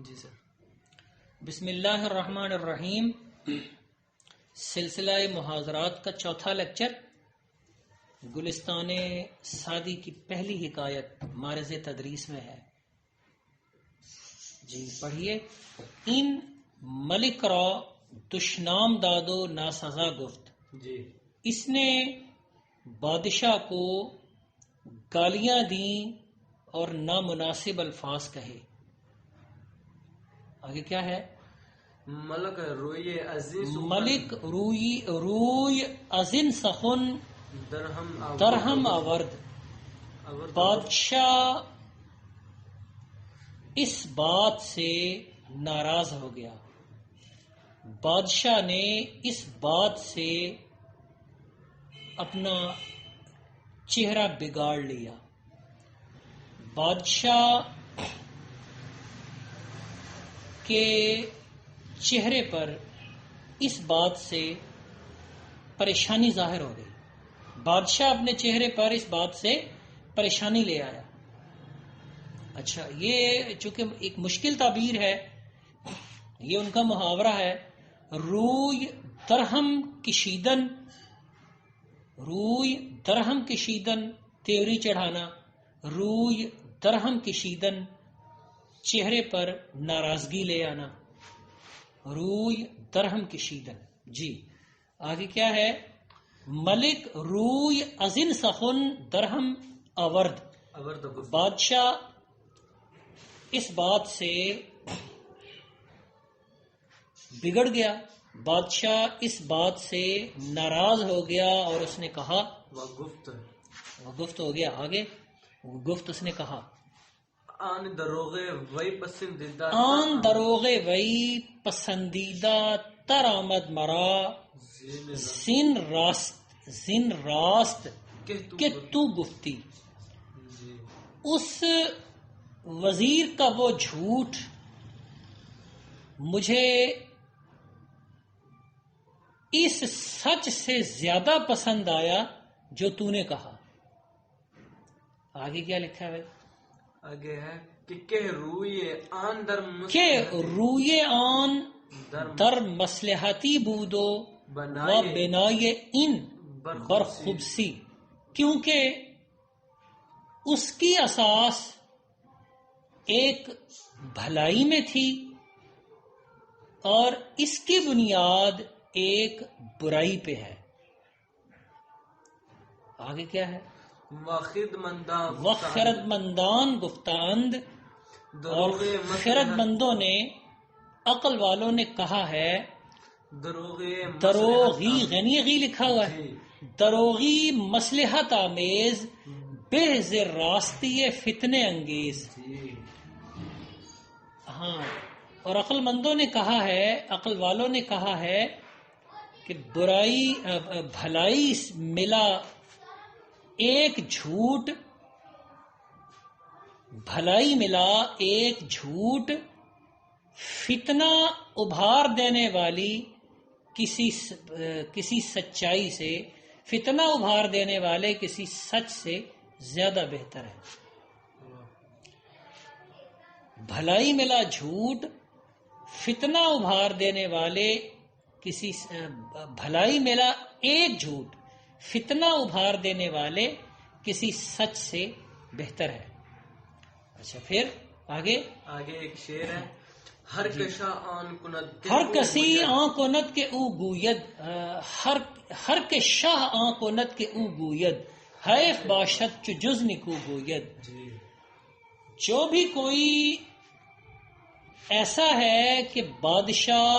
جی سر. بسم اللہ الرحمن الرحیم. سلسلہ محاضرات کا چوتھا لیکچر، گلستان سعدی کی پہلی حکایت معرض تدریس میں ہے. جی پڑھیے. ان ملک را دشنام دادو ناسزا گفت. جی. اس نے بادشاہ کو گالیاں دیں اور نامناسب الفاظ کہے. آگے کیا ہے؟ ملک روی عزیز ملک روی ازن سخن درہم آورد. بادشاہ اس بات سے ناراض ہو گیا. بادشاہ نے اس بات سے اپنا چہرہ بگاڑ لیا. بادشاہ کے چہرے پر اس بات سے پریشانی ظاہر ہو گئی. بادشاہ اپنے چہرے پر اس بات سے پریشانی لے آیا. اچھا، یہ چونکہ ایک مشکل تعبیر ہے، یہ ان کا محاورہ ہے. روی درہم کشیدن، روی درہم کشیدن تیوری چڑھانا، روی درہم کشیدن چہرے پر ناراضگی لے آنا، روی درہم کشیدن. جی آگے کیا ہے؟ ملک روی ازن سخن درہم آورد. بادشاہ اس بات سے بگڑ گیا، بادشاہ اس بات سے ناراض ہو گیا اور اس نے کہا، گفت ہو گیا. آگے گفت اس نے کہا، آن دروغے وی پسندیدہ، آن دروغے وی پسندیدہ تر آمد مرا زن راست کہ تو گفتی. اس وزیر کا وہ جھوٹ مجھے اس سچ سے زیادہ پسند آیا جو تو نے کہا. آگے کیا لکھا ہے؟ آگے ہے کہ روئے آن در کہ روئے آن در مصلحتی بودو و بنائے ان برخوبسی. کیونکہ اس کی اساس ایک بھلائی میں تھی اور اس کی بنیاد ایک برائی پہ ہے. آگے کیا ہے؟ خرد مندان گفتاند، اور خرد مندوں نے، عقل والوں نے کہا ہے، دروغی غنی غی لکھا ہوا ہے، دروغی مصلحت آمیز بہز راستی فتنے انگیز. ہاں، اور عقل مندوں نے کہا ہے، عقل والوں نے کہا ہے کہ بھلائی ملا ایک جھوٹ، بھلائی ملا ایک جھوٹ، فتنہ ابھار دینے والی کسی سچائی سے، فتنہ ابھار دینے والے کسی سچ سے زیادہ بہتر ہے. بھلائی ملا جھوٹ، فتنہ ابھار دینے والے بھلائی ملا ایک جھوٹ، فتنہ ابھار دینے والے کسی سچ سے بہتر ہے. اچھا پھر آگے ایک شعر ہے، ہر کشا آن کند ہر کسی آن کند کے او گوید، ہر کے شاہ آن کند کے او گوید، حیف باشد چو جز نکو گوید. جو بھی کوئی ایسا ہے کہ بادشاہ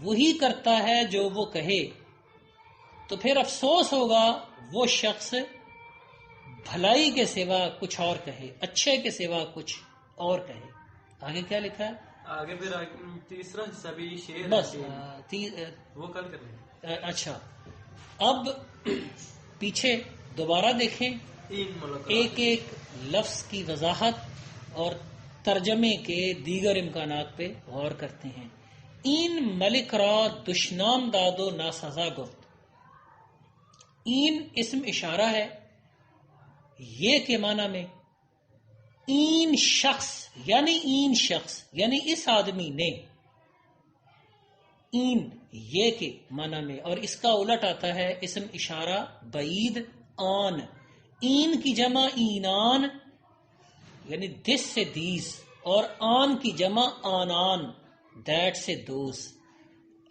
وہی کرتا ہے جو وہ کہے، تو پھر افسوس ہوگا وہ شخص بھلائی کے سوا کچھ اور کہے، اچھے کے سوا کچھ اور کہے. آگے کیا لکھا ہے؟ آگے پھر تیسرا حصہ بھی شعر بس وہ کل کر لیں. اچھا، اب پیچھے دوبارہ دیکھیں، ایک ایک لفظ کی وضاحت اور ترجمے کے دیگر امکانات پہ غور کرتے ہیں. این ملک را دشنام دادو ناسزا گفت. این اسم اشارہ ہے، یہ کے معنی میں این شخص یعنی اس آدمی نے، این یہ کے معنی میں، اور اس کا الٹ آتا ہے اسم اشارہ بعید آن. این کی جمع اینان یعنی دس سے دیز، اور آن کی جمع آنان دیٹ سے دوز.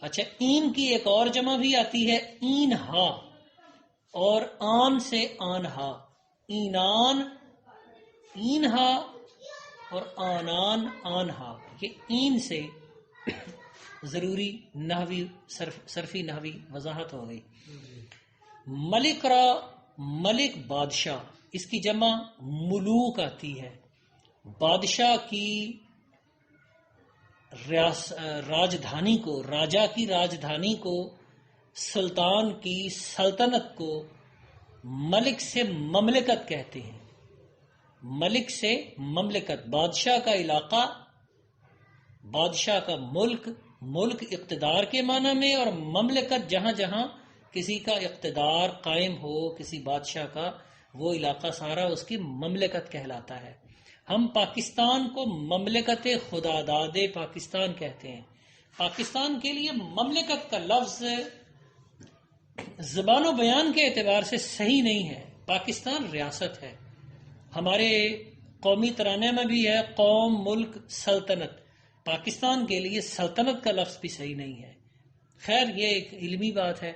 اچھا، این کی ایک اور جمع بھی آتی ہے این ہا، اور آن سے آن ہا. اینان این ہا اور آنان آن ہا. یہ این سے ضروری نحوی صرفی نحوی وضاحت ہو گئی. ملک را ملک بادشاہ، اس کی جمع ملوک آتی ہے. بادشاہ کی راجدھانی کو، راجا کی راجدھانی کو، سلطان کی سلطنت کو ملک سے مملکت کہتے ہیں. ملک سے مملکت، بادشاہ کا علاقہ، بادشاہ کا ملک، ملک اقتدار کے معنی میں، اور مملکت جہاں جہاں کسی کا اقتدار قائم ہو، کسی بادشاہ کا، وہ علاقہ سارا اس کی مملکت کہلاتا ہے. ہم پاکستان کو مملکت خداداد پاکستان کہتے ہیں. پاکستان کے لیے مملکت کا لفظ زبان و بیان کے اعتبار سے صحیح نہیں ہے. پاکستان ریاست ہے. ہمارے قومی ترانے میں بھی ہے قوم، ملک، سلطنت. پاکستان کے لیے سلطنت کا لفظ بھی صحیح نہیں ہے. خیر یہ ایک علمی بات ہے.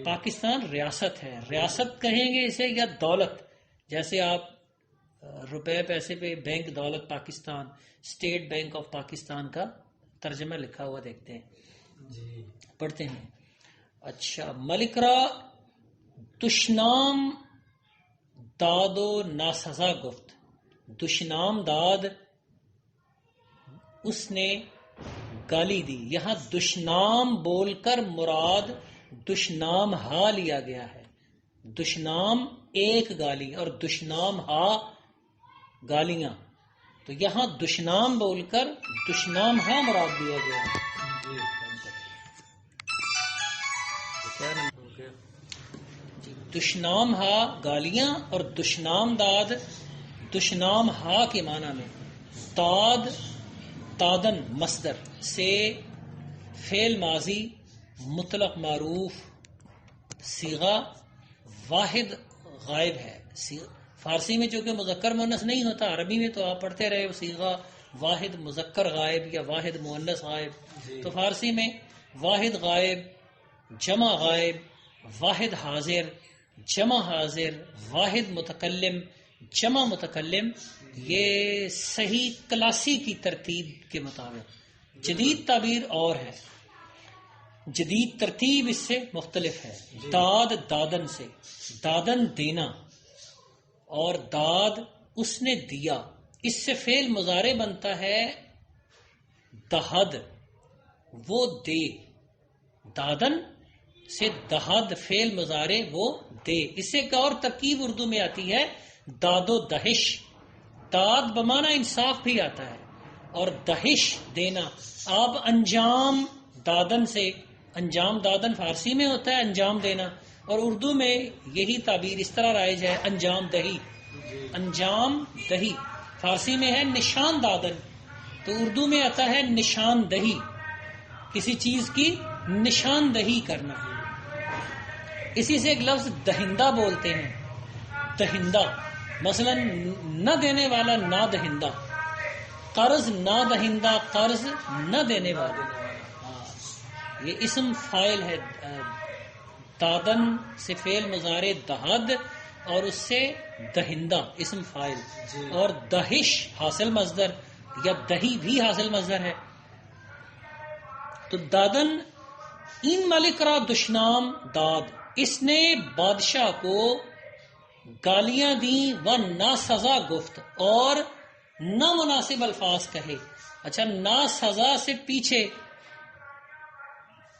پاکستان ریاست ہے. ریاست کہیں گے اسے یا دولت، جیسے آپ روپے پیسے پہ بینک دولت Pakistan, state bank of Pakistan کا ترجمہ لکھا ہوا دیکھتے ہیں، پڑھتے ہیں. اچھا، ملکرا دشنام داد و ناسزا گفت. دشنام داد اس نے گالی دی. یہاں دشنام بول کر مراد دشنام ہا لیا گیا ہے. دشنام ایک گالی اور دشنام ہا گالیاں، تو یہاں دشنام بول کر دشنام ہا مراد دیا گیا ہے. دشنام ہا گالیاں اور دشنام داد دشنام ہا کے معنی میں. داد دادن مصدر سے فعل ماضی مطلق معروف صیغہ واحد غائب ہے. فارسی میں چونکہ مذکر مؤنث نہیں ہوتا، عربی میں تو آپ پڑھتے رہے صیغہ واحد مذکر غائب یا واحد مؤنث غائب. تو فارسی میں واحد غائب، جمع غائب، واحد حاضر، جمع حاضر، واحد متکلم، جمع متکلم، یہ صحیح کلاسی کی ترتیب کے مطابق. جدید تعبیر اور ہے، جدید ترتیب اس سے مختلف ہے. داد دادن سے، دادن دینا، اور داد اس نے دیا. اس سے فعل مضارع بنتا ہے دہد، وہ دے. دادن سے دہد فعل مضارع وہ دے. اس سے ایک اور ترکیب اردو میں آتی ہے داد و دہش. داد بمعنی انصاف بھی آتا ہے اور دہش دینا. آپ انجام دادن سے، انجام دادن فارسی میں ہوتا ہے انجام دینا، اور اردو میں یہی تعبیر اس طرح رائج ہے انجام دہی. انجام دہی فارسی میں ہے نشان دادن، تو اردو میں آتا ہے نشان دہی، کسی چیز کی نشاندہی کرنا. اسی سے ایک لفظ دہندہ بولتے ہیں، دہندہ، مثلا نہ دینے والا نہ دہندہ، قرض نہ دہندہ، قرض نہ دینے والا. یہ اسم فاعل ہے. دادن سے فعل مضارع دہد اور اس سے دہندہ اسم فاعل، اور دہش حاصل مصدر یا دہی بھی حاصل مصدر ہے. تو دادن این ملک را دشنام داد، اس نے بادشاہ کو گالیاں دیں، و ناسزا گفت، اور نامناسب الفاظ کہے. اچھا، ناسزا سے پیچھے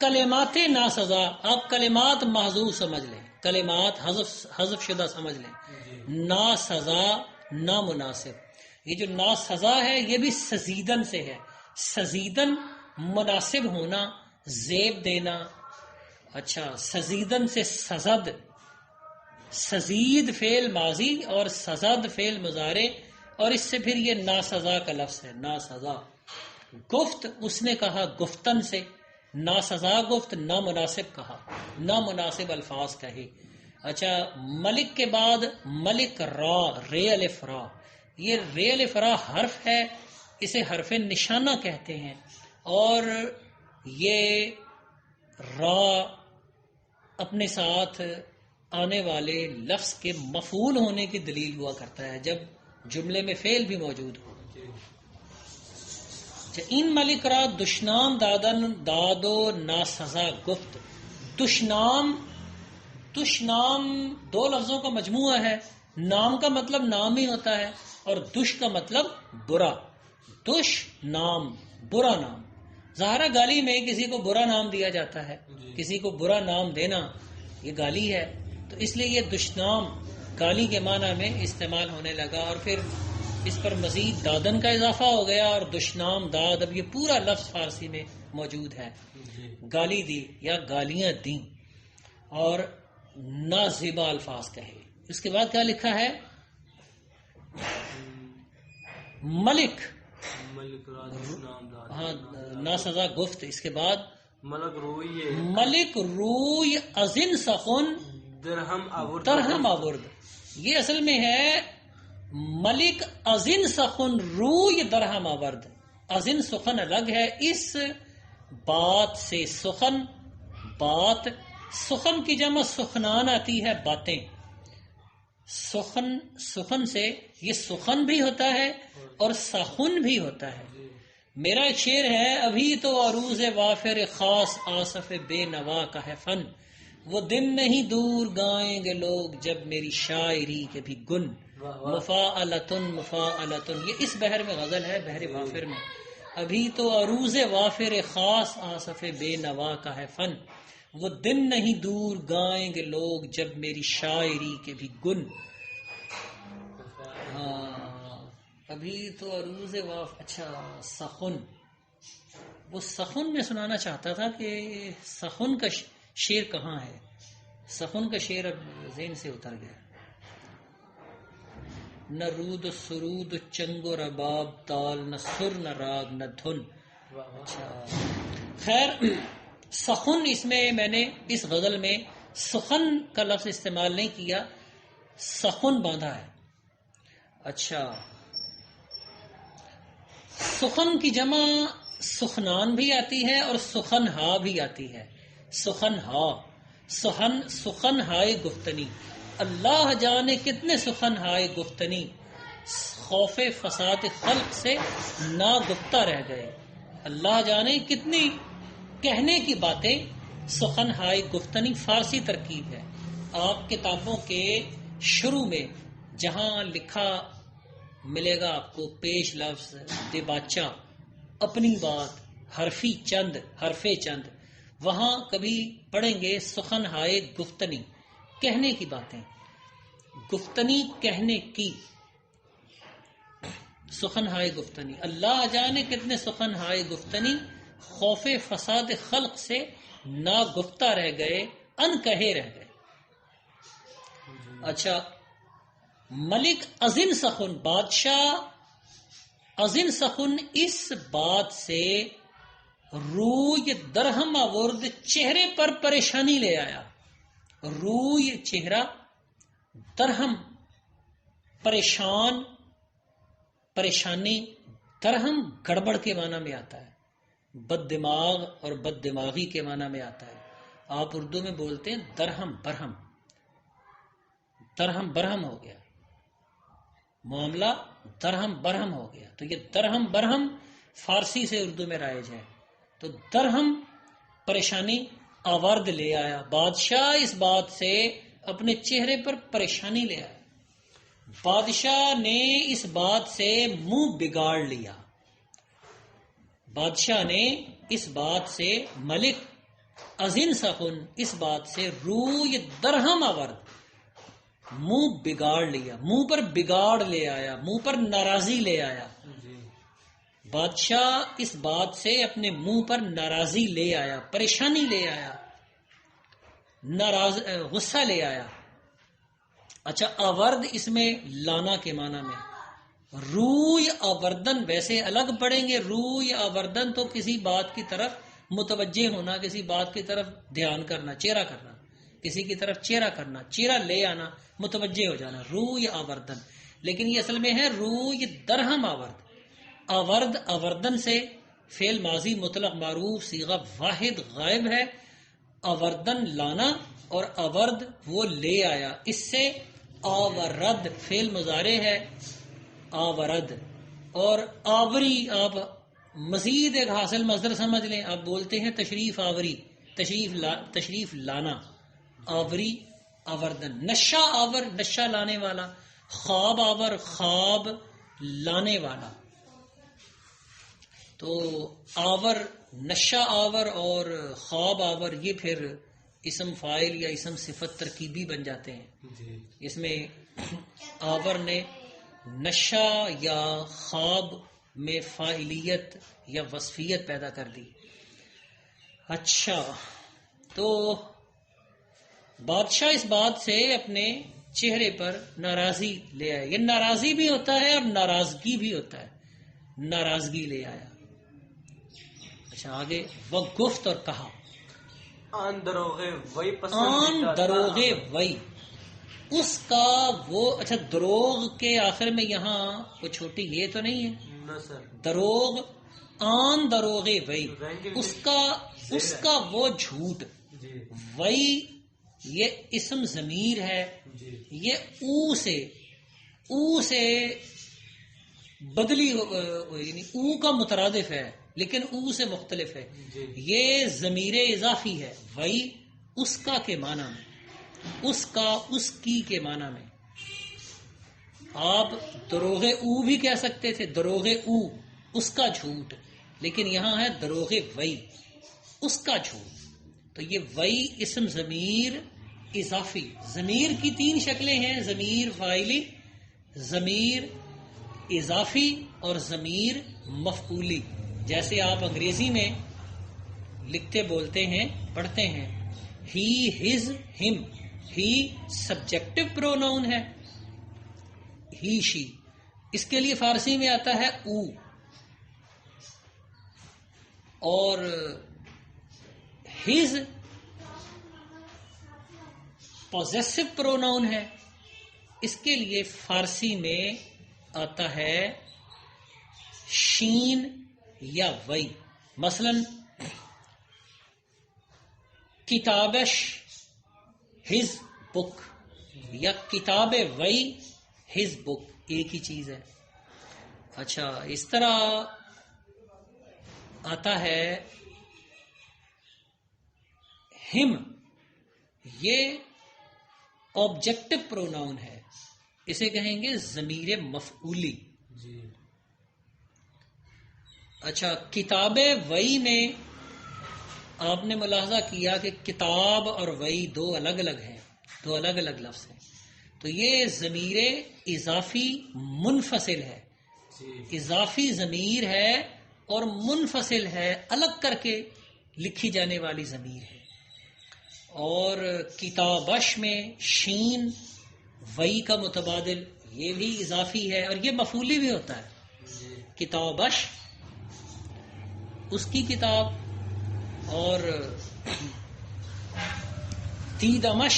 کلمات ناسزا، آپ کلمات محذوف سمجھ لیں، کلمات حذف شدہ سمجھ لیں. ناسزا نامناسب. یہ جو ناسزا ہے یہ بھی سزیدن سے ہے. سزیدن مناسب ہونا، زیب دینا. اچھا، سزیدن سے سزد، سزید فعل ماضی اور سزد فعل مضارع اور اس سے پھر یہ ناسزا کا لفظ ہے، ناسزا گفت، اس نے کہا گفتن سے، ناسزا گفت، نامناسب کہا، نامناسب الفاظ کہے. اچھا، ملک کے بعد ملک را، رے الف را، یہ رے الف را حرف ہے، اسے حرف نشانہ کہتے ہیں، اور یہ را اپنے ساتھ آنے والے لفظ کے مفعول ہونے کی دلیل ہوا کرتا ہے جب جملے میں فعل بھی موجود ہو. ان ملک را دشنام دادن دادو ناسزا گفت. دشنام، دشنام دو لفظوں کا مجموعہ ہے. نام کا مطلب نام ہی ہوتا ہے اور دش کا مطلب برا. دش نام، برا نام. ظاہرہ گالی میں کسی کو برا نام دیا جاتا ہے، کسی کو برا نام دینا یہ گالی ہے، تو اس لیے یہ دشنام گالی کے معنی میں استعمال ہونے لگا، اور پھر اس پر مزید دادن کا اضافہ ہو گیا اور دشنام داد، اب یہ پورا لفظ فارسی میں موجود ہے. گالی دی یا گالیاں دیں اور نازیبا الفاظ کہے. اس کے بعد کیا لکھا ہے؟ ملک، ملک راج نام داد، ہاں ناسزا گفت. اس کے بعد ملک روئی ملک روی ازن سخن درہم آورد، درہم آورد. یہ اصل میں ہے ملک ازن سخن روی درہم آورد. ازن سخن الگ ہے، اس بات سے سخن، بات، سخن کی جمع سخنان آتی ہے باتیں. سخن، سخن سے یہ سخن بھی ہوتا ہے اور سخن بھی ہوتا ہے. میرا ایک شعر ہے، ابھی تو عروض وافر خاص آصف بے نوا کا ہے فن، وہ دن نہیں دور گائیں گے لوگ جب میری شاعری کے بھی گن. مفاعلتن مفاعلتن، یہ اس بحر میں غزل ہے، بحر وافر میں. ابھی تو عروض وافر خاص آصف بے نوا کا ہے فن، وہ دن نہیں دور گائیں گے لوگ جب میری شاعری کے بھی گن. ابھی تو عروض اچھا سخن، وہ سخن میں سنانا چاہتا تھا کہ سخن کا شعر کہاں ہے. سخن کا شعر اب ذہن سے اتر گیا. نہ رود و سرود چنگ و رباب تال، نہ سر نہ راگ نہ دھن. اچھا خیر، سخن، اس میں میں نے اس غزل میں سخن کا لفظ استعمال نہیں کیا، سخن باندھا ہے. اچھا، سخن کی جمع سخنان بھی آتی ہے اور سخن ہا بھی آتی ہے. سخن ہا، سخن ہائے گفتنی، اللہ جانے کتنے سخن ہائے گفتنی، خوف فساد خلق سے نا گفتہ رہ گئے. اللہ جانے کتنی کہنے کی باتیں، سخن ہائے گفتنی فارسی ترکیب ہے. آپ کتابوں کے شروع میں جہاں لکھا ملے گا آپ کو پیش لفظ دباچہ، اپنی بات، حرفی چند، حرفے چند، وہاں کبھی پڑھیں گے سخن ہائے گفتنی، کہنے کی باتیں، گفتنی کہنے کی، سخن ہائے گفتنی. اللہ جانے کتنے سخن ہائے گفتنی، خوف فساد خلق سے نا گفتہ رہ گئے، ان کہے رہ گئے. اچھا، ملک ازن سخن، بادشاہ ازن سخن، اس بات سے روی درہم آورد، چہرے پر پریشانی لے آیا. روی چہرہ، درہم پریشان، پریشانی، درہم گڑبڑ کے معنی میں آتا ہے، بد دماغ اور بد دماغی کے معنی میں آتا ہے. آپ اردو میں بولتے ہیں درہم برہم، درہم برہم ہو گیا معاملہ، درہم برہم ہو گیا. تو یہ درہم برہم فارسی سے اردو میں رائج ہے. تو درہم پریشانی آورد لے آیا، بادشاہ اس بات سے اپنے چہرے پر پریشانی لے آیا، بادشاہ نے اس بات سے منہ بگاڑ لیا. بادشاہ نے اس بات سے، ملک ازن سخن، اس بات سے روی درہم آورد، منہ بگاڑ لیا، منہ پر بگاڑ لے آیا، منہ پر ناراضی لے آیا. بادشاہ اس بات سے اپنے منہ پر ناراضی لے آیا، پریشانی لے آیا، غصہ لے آیا. اچھا، آورد اس میں لانا کے معنی میں، روی آوردن ویسے الگ پڑھیں گے. روی آوردن تو کسی بات کی طرف متوجہ ہونا، کسی بات کی طرف دھیان کرنا، چہرہ کرنا، کسی کی طرف چہرہ کرنا، چہرہ لے آنا، متوجہ ہو جانا، روی آوردن. لیکن یہ اصل میں ہے روی درہم آورد. آورد آوردن سے فعل ماضی مطلق معروف صیغہ واحد غائب ہے. آوردن لانا اور آورد وہ لے آیا. اس سے آورد فعل مضارع ہے آورد. اور آوری آپ مزید ایک حاصل مصدر سمجھ لیں. آپ بولتے ہیں تشریف آوری، تشریف لانا. آوری آوردن. نشہ آور نشہ لانے والا. خواب آور خواب لانے والا. تو آور نشہ آور اور خواب آور یہ پھر اسم فاعل یا اسم صفت ترکیبی بن جاتے ہیں. اس میں آور نے نشہ یا خواب میں فاعلیت یا وصفیت پیدا کر دی. اچھا، تو بادشاہ اس بات سے اپنے چہرے پر ناراضی لے آیا. یہ ناراضی بھی ہوتا ہے اور ناراضگی بھی ہوتا ہے. ناراضگی لے آیا. اچھا آگے، وہ گفت اور کہا. آن دروغے وہی آن پسندیدہ دروغے وئی اس کا وہ. اچھا دروغ کے آخر میں یہاں وہ چھوٹی یہ تو نہیں ہے نہ سر. دروغ. آن دروغے وئی اس کا وہ جھوٹ. جی وئی یہ اسم ضمیر ہے. جی یہ او سے بدلی یعنی او کا مترادف ہے لیکن او سے مختلف ہے. جی. یہ ضمیر اضافی ہے. وئی اس کا کے معنی میں، اس کا اس کی کے معنی میں. آپ دروغ او بھی کہہ سکتے تھے، دروغ او اس کا جھوٹ. لیکن یہاں ہے دروغ وئی اس کا جھوٹ. تو یہ وئی اسم ضمیر اضافی. ضمیر کی تین شکلیں ہیں: ضمیر فاعلی، ضمیر اضافی اور ضمیر مفعولی. جیسے آپ انگریزی میں لکھتے بولتے ہیں پڑھتے ہیں ہی ہز ہم. ہی سبجیکٹو پروناؤن ہے، ہی شی. اس کے لیے فارسی میں آتا ہے او. اور ہز پوزیسو پروناؤن ہے. اس کے لیے فارسی میں آتا ہے شین یا وئی. مثلا کتابش ہز بک یا کتاب وئی ہز بک ایک ہی چیز ہے. اچھا اس طرح آتا ہے ہم. یہ آبجیکٹو پروناؤن ہے، اسے کہیں گے ضمیر مفعولی. جی اچھا کتاب وئی میں آپ نے ملاحظہ کیا کہ کتاب اور وئی دو الگ الگ ہیں، دو الگ الگ لفظ ہیں. تو یہ ضمیر اضافی منفصل ہے. جی اضافی ضمیر ہے اور منفصل ہے، الگ کر کے لکھی جانے والی ضمیر ہے. اور کتابش میں شین وئی کا متبادل یہ بھی اضافی ہے اور یہ مفعولی بھی ہوتا ہے. جی کتابش اس کی کتاب، اور دیدمش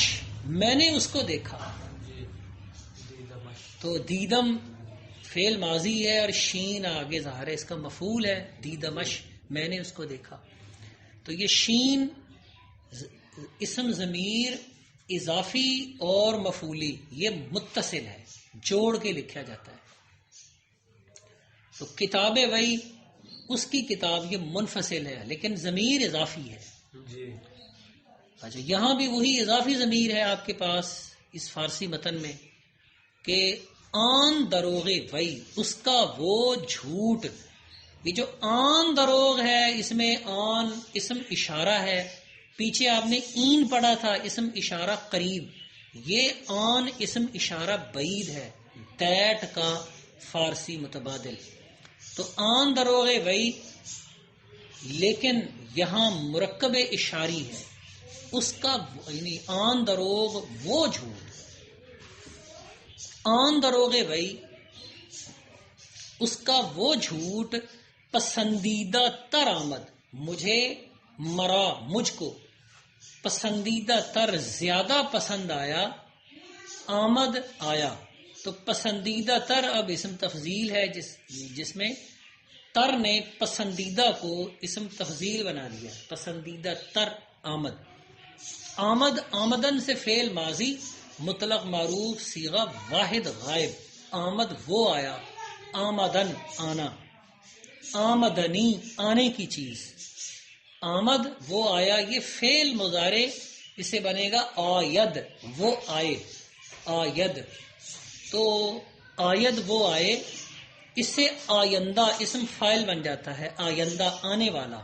میں نے اس کو دیکھا. جی دیدمش. تو دیدم فعل ماضی ہے اور شین آگے ظاہر ہے، اس کا مفعول ہے دیدمش میں نے اس کو دیکھا. تو یہ شین اسم ضمیر اضافی اور مفعولی یہ متصل ہے، جوڑ کے لکھا جاتا ہے. تو کتاب وئی اس کی کتاب یہ منفصل ہے لیکن ضمیر اضافی ہے. جی اچھا یہاں بھی وہی اضافی ضمیر ہے آپ کے پاس اس فارسی متن میں کہ آن دروغ وئی اس کا وہ جھوٹ. یہ جو آن دروغ ہے اس میں آن اسم اشارہ ہے. پیچھے آپ نے این پڑھا تھا اسم اشارہ قریب. یہ آن اسم اشارہ بعید ہے، دیٹ کا فارسی متبادل. تو آن دروغ وئی لیکن یہاں مرکب اشاری ہے اس کا، یعنی آن دروغ وہ جھوٹ. آن دروغ وئی اس کا وہ جھوٹ پسندیدہ تر آمد، مجھے مرا، مجھ کو پسندیدہ تر زیادہ پسند آیا، آمد آیا. تو پسندیدہ تر اب اسم تفضیل ہے جس میں تر نے پسندیدہ کو اسم تفضیل بنا دیا. پسندیدہ تر آمد. آمد آمدن سے فعل ماضی مطلق معروف صیغہ واحد غائب. آمد وہ آیا، آمدن آنا، آمدنی آنے کی چیز. آمد وہ آیا، یہ فعل مضارع، اسے بنے گا آید وہ آئے. آید تو آید وہ آئے، اس سے آئندہ اسم فاعل بن جاتا ہے، آئندہ آنے والا.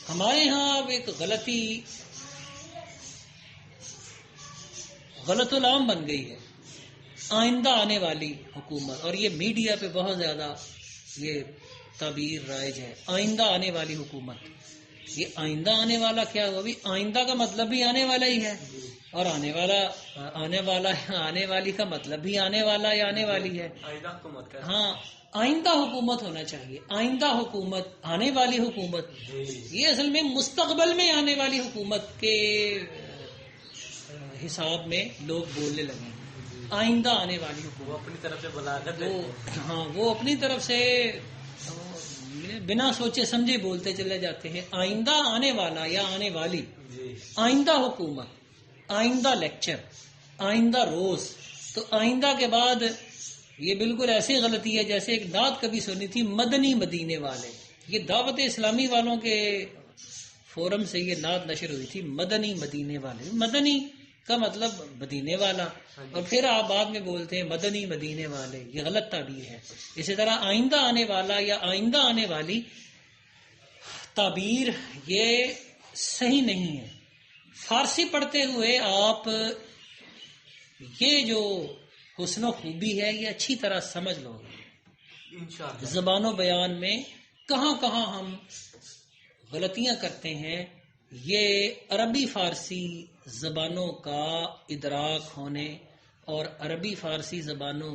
ہمارے ہاں اب ایک غلط العام بن گئی ہے، آئندہ آنے والی حکومت، اور یہ میڈیا پہ بہت زیادہ یہ تعبیر رائج ہے، آئندہ آنے والی حکومت. یہ آئندہ آنے والا کیا ہوا؟ بھی آئندہ کا مطلب بھی آنے والا ہی ہے، اور آنے والی کا مطلب بھی آنے والا یا آنے والی ہے. آئندہ حکومت کا، ہاں آئندہ حکومت ہونا چاہیے. آئندہ حکومت، آنے والی حکومت، یہ اصل میں مستقبل میں آنے والی حکومت کے حساب میں لوگ بولنے لگے. آئندہ آنے والی حکومت وہ اپنی طرف سے بلاغت ہے. ہاں وہ اپنی طرف سے بنا سوچے سمجھے بولتے چلے جاتے ہیں. آئندہ آنے والا یا آنے والی، آئندہ حکومت، آئندہ لیکچر، آئندہ روز. تو آئندہ کے بعد یہ بالکل ایسی غلطی ہے جیسے ایک نعت کبھی سنی تھی، مدنی مدینے والے. یہ دعوت اسلامی والوں کے فورم سے یہ نعت نشر ہوئی تھی، مدنی مدینے والے. مدنی کا مطلب مدینے والا، اور پھر آپ بعد میں بولتے ہیں مدنی مدینے والے. یہ غلط تعبیر ہے. اسی طرح آئندہ آنے والا یا آئندہ آنے والی تعبیر یہ صحیح نہیں ہے. فارسی پڑھتے ہوئے آپ یہ جو حسن و خوبی ہے یہ اچھی طرح سمجھ لو گے. انشاءاللہ زبان و بیان میں کہاں کہاں ہم غلطیاں کرتے ہیں، یہ عربی فارسی زبانوں کا ادراک ہونے اور عربی فارسی زبانوں